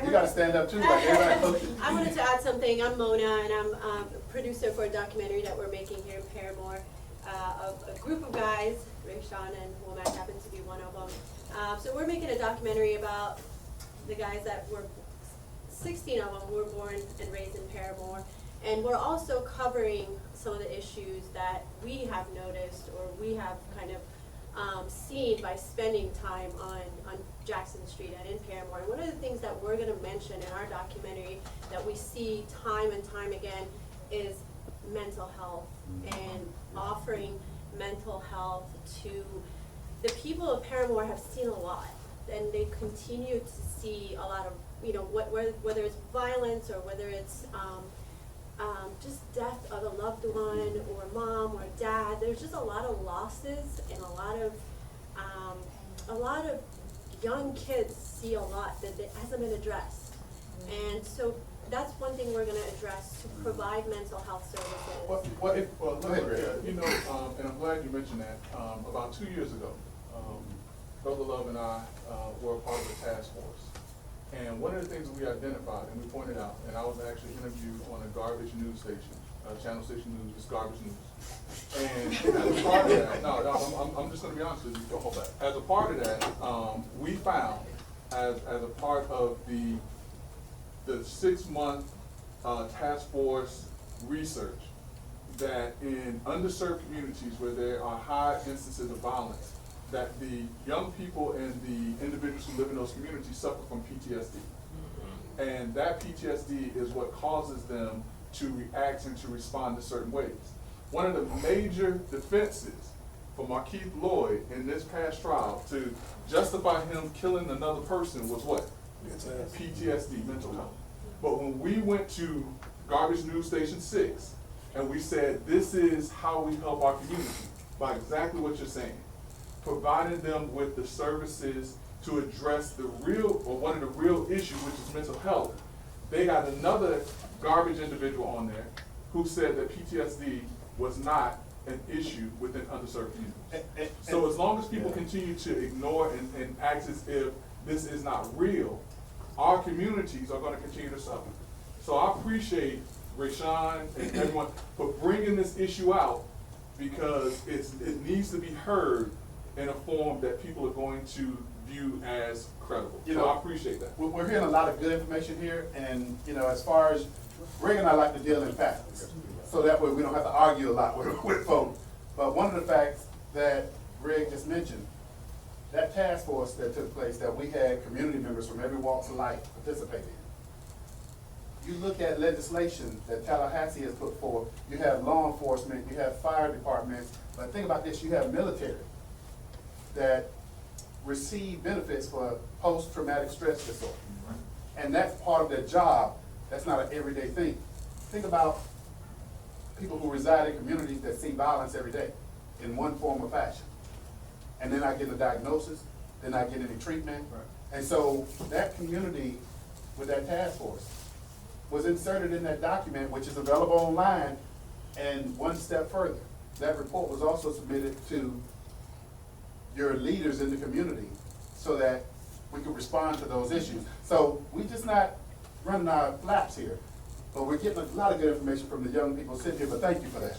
You gotta stand up too, like everybody. I wanted to add something. I'm Mona, and I'm a producer for a documentary that we're making here in Paramore of a group of guys. Ray, Sean, and Womack happens to be one of them. So we're making a documentary about the guys that were, 16 of them were born and raised in Paramore. And we're also covering some of the issues that we have noticed or we have kind of seen by spending time on Jackson Street and in Paramore. And one of the things that we're going to mention in our documentary that we see time and time again is mental health and offering mental health to the people of Paramore. Have seen a lot, and they continue to see a lot of, you know, whether it's violence or whether it's just death of a loved one or mom or dad. There's just a lot of losses, and a lot of young kids see a lot that hasn't been addressed. And so that's one thing we're going to address, to provide mental health services. Well, go ahead, Ray. You know, and I'm glad you mentioned that. About 2 years ago, Brother Love and I were a part of the task force. And one of the things that we identified and we pointed out, and I was actually interviewed on a garbage news station, Channel Station News, it's garbage news. And as a part of that, I'm just going to be honest with you, don't hold back. As a part of that, we found, as a part of the 6-month task force research, that in underserved communities where there are high instances of violence, that the young people and the individuals who live in those communities suffer from PTSD. And that PTSD is what causes them to react and to respond in certain ways. One of the major defenses for Markeith Lloyd in this past trial to justify him killing another person was what? PTSD, mental health. But when we went to Garbage News Station 6 and we said, this is how we help our community, by exactly what you're saying, providing them with the services to address the real, or one of the real issues, which is mental health. They got another garbage individual on there who said that PTSD was not an issue within underserved communities. So as long as people continue to ignore and act as if this is not real, our communities are going to continue to suffer. So I appreciate Rayshawn and everyone for bringing this issue out, because it needs to be heard in a form that people are going to view as credible. You so know, I appreciate that. We're hearing a lot of good information here, and you know, as far as Greg and I like to deal in facts, so that way we don't have to argue a lot with folks. But one of the facts that Greg just mentioned, that task force that took place, that we had community members from every walk of life participate in. You look at legislation that Tallahassee has put forth, you have law enforcement, you have fire departments, but think about this, you have military that receive benefits for post-traumatic stress disorder. And that's part of their job. That's not an everyday thing. Think about people who reside in communities that see violence every day in one form or fashion. And they're not getting a diagnosis, they're not getting any treatment. Right. And so that community with that task force was inserted in that document, which is available online. And one step further, that report was also submitted to your leaders in the community so that we could respond to those issues. So we're just not running our flaps here, but we're getting a lot of good information from the young people sitting here, but thank you for that.